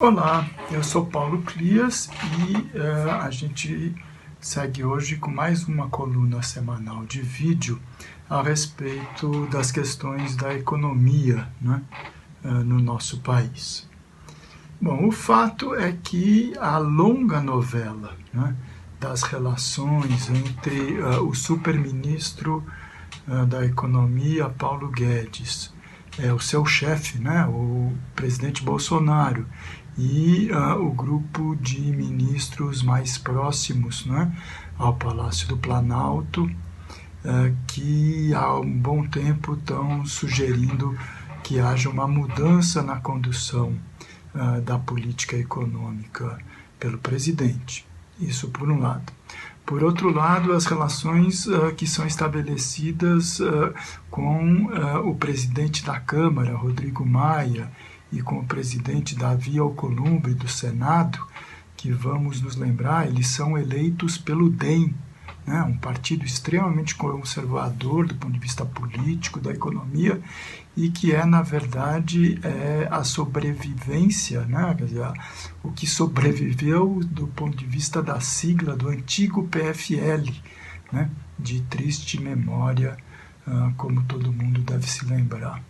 Olá, eu sou Paulo Clias e a gente segue hoje com mais uma coluna semanal de vídeo a respeito das questões da economia, né, no nosso país. Bom, o fato é que a longa novela, né, das relações entre o superministro da Economia, Paulo Guedes, o seu chefe, né, o presidente Bolsonaro, e o grupo de ministros mais próximos, né, ao Palácio do Planalto, que há um bom tempo estão sugerindo que haja uma mudança na condução da política econômica pelo presidente. Isso por um lado. Por outro lado, as relações que são estabelecidas com o presidente da Câmara, Rodrigo Maia, e com o presidente Davi Alcolumbre, do Senado, que, vamos nos lembrar, eles são eleitos pelo DEM, né, um partido extremamente conservador do ponto de vista político, da economia, e que é, na verdade, a sobrevivência, né, quer dizer, o que sobreviveu do ponto de vista da sigla do antigo PFL, né, de triste memória, como todo mundo deve se lembrar.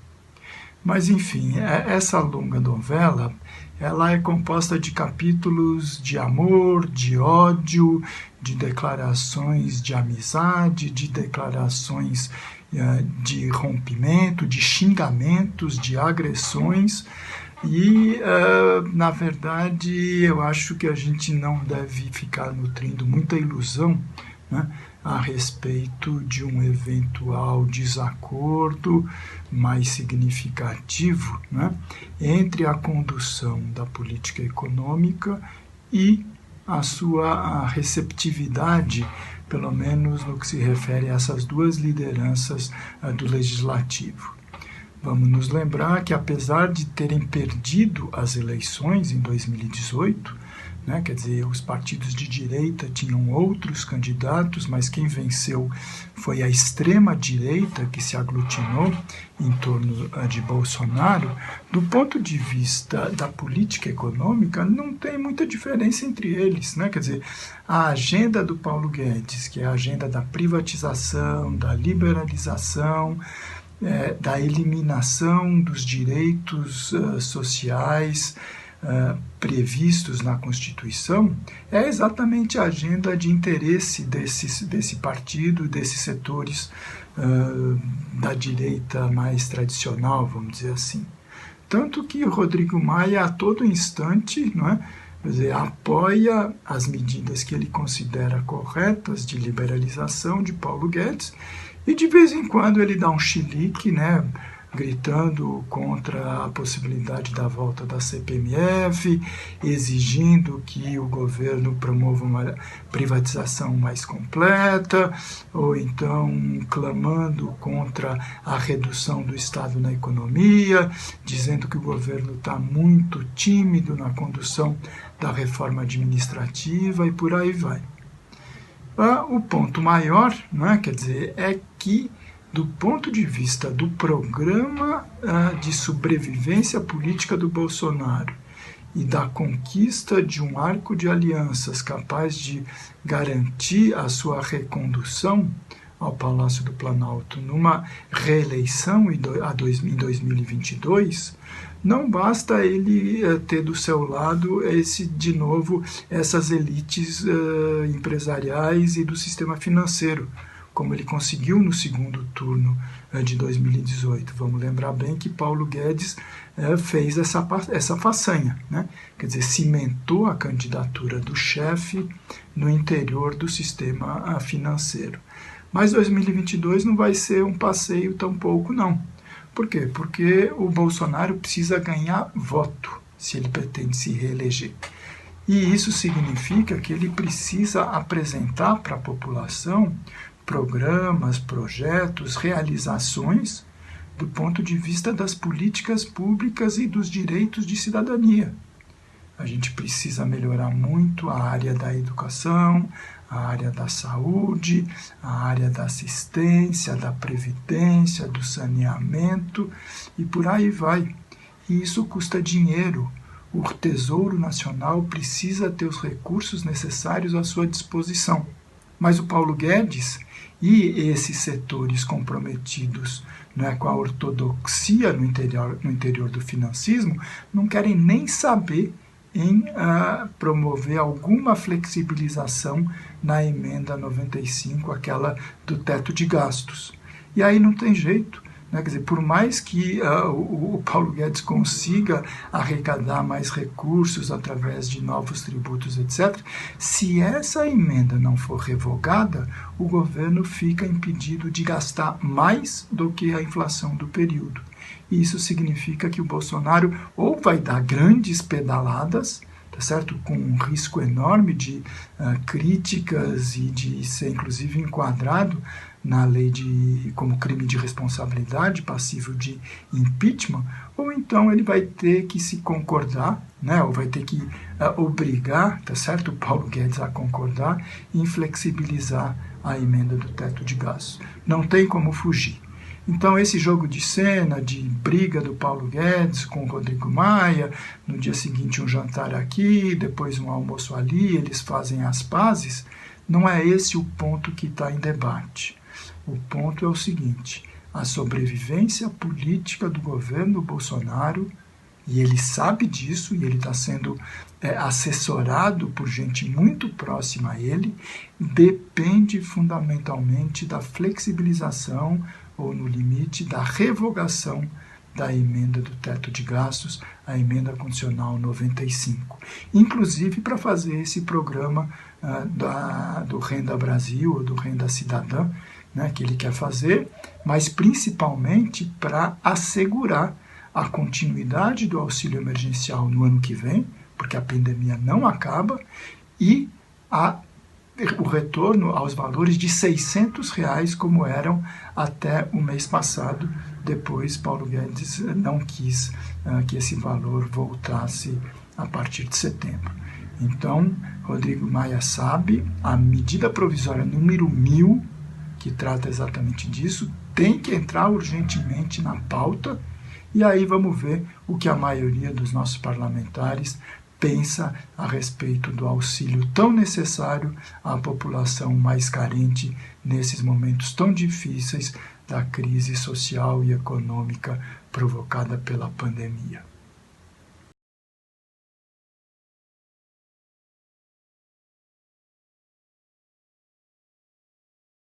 Mas, enfim, essa longa novela, ela é composta de capítulos de amor, de ódio, de declarações de amizade, de declarações de rompimento, de xingamentos, de agressões. E, na verdade, eu acho que a gente não deve ficar nutrindo muita ilusão, né, a respeito de um eventual desacordo mais significativo, né, entre a condução da política econômica e a sua receptividade, pelo menos no que se refere a essas duas lideranças do Legislativo. Vamos nos lembrar que, apesar de terem perdido as eleições em 2018, né, quer dizer, os partidos de direita tinham outros candidatos, mas quem venceu foi a extrema-direita, que se aglutinou em torno de Bolsonaro. Do ponto de vista da política econômica, não tem muita diferença entre eles, né? Quer dizer, a agenda do Paulo Guedes, que é a agenda da privatização, da liberalização, da eliminação dos direitos sociais previstos na Constituição, é exatamente a agenda de interesse desse partido, desses setores da direita mais tradicional, vamos dizer assim. Tanto que o Rodrigo Maia, a todo instante, não é, quer dizer, apoia as medidas que ele considera corretas de liberalização de Paulo Guedes, e de vez em quando ele dá um chilique, né, gritando contra a possibilidade da volta da CPMF, exigindo que o governo promova uma privatização mais completa, ou então clamando contra a redução do Estado na economia, dizendo que o governo está muito tímido na condução da reforma administrativa e por aí vai. O ponto maior, né, quer dizer, é que, do ponto de vista do programa de sobrevivência política do Bolsonaro e da conquista de um arco de alianças capaz de garantir a sua recondução ao Palácio do Planalto numa reeleição em 2022, não basta ele ter do seu lado de novo essas elites empresariais e do sistema financeiro, como ele conseguiu no segundo turno de 2018. Vamos lembrar bem que Paulo Guedes fez essa façanha, né? Quer dizer, cimentou a candidatura do chefe no interior do sistema financeiro. Mas 2022 não vai ser um passeio tampouco, não. Por quê? Porque o Bolsonaro precisa ganhar voto se ele pretende se reeleger. E isso significa que ele precisa apresentar para a população programas, projetos, realizações do ponto de vista das políticas públicas e dos direitos de cidadania. A gente precisa melhorar muito a área da educação, a área da saúde, a área da assistência, da previdência, do saneamento e por aí vai. E isso custa dinheiro. o Tesouro Nacional precisa ter os recursos necessários à sua disposição. Mas o Paulo Guedes e esses setores comprometidos, né, com a ortodoxia no interior do financismo não querem nem saber em promover alguma flexibilização na emenda 95, aquela do teto de gastos. E aí não tem jeito. Quer dizer, por mais que o Paulo Guedes consiga arrecadar mais recursos através de novos tributos, etc., se essa emenda não for revogada, o governo fica impedido de gastar mais do que a inflação do período. E isso significa que o Bolsonaro ou vai dar grandes pedaladas, tá certo? Com um risco enorme de críticas e de ser inclusive enquadrado na lei como crime de responsabilidade, passível de impeachment, ou então ele vai ter que se concordar, né, ou vai ter que obrigar, tá certo, o Paulo Guedes a concordar em flexibilizar a emenda do teto de gastos. Não tem como fugir. Então, esse jogo de cena, de briga do Paulo Guedes com o Rodrigo Maia, no dia seguinte um jantar aqui, depois um almoço ali, eles fazem as pazes, não é esse o ponto que está em debate. O ponto é o seguinte: a sobrevivência política do governo Bolsonaro, e ele sabe disso, e ele está sendo assessorado por gente muito próxima a ele, depende fundamentalmente da flexibilização, ou no limite da revogação da emenda do teto de gastos, a emenda constitucional 95. Inclusive para fazer esse programa do Renda Brasil, ou do Renda Cidadã, né, que ele quer fazer, mas principalmente para assegurar a continuidade do auxílio emergencial no ano que vem, porque a pandemia não acaba, e o retorno aos valores de R$600, como eram até o mês passado. Depois, Paulo Guedes não quis que esse valor voltasse a partir de setembro. Então, Rodrigo Maia sabe, a medida provisória número 1000, que trata exatamente disso, tem que entrar urgentemente na pauta, e aí vamos ver o que a maioria dos nossos parlamentares pensa a respeito do auxílio tão necessário à população mais carente nesses momentos tão difíceis da crise social e econômica provocada pela pandemia.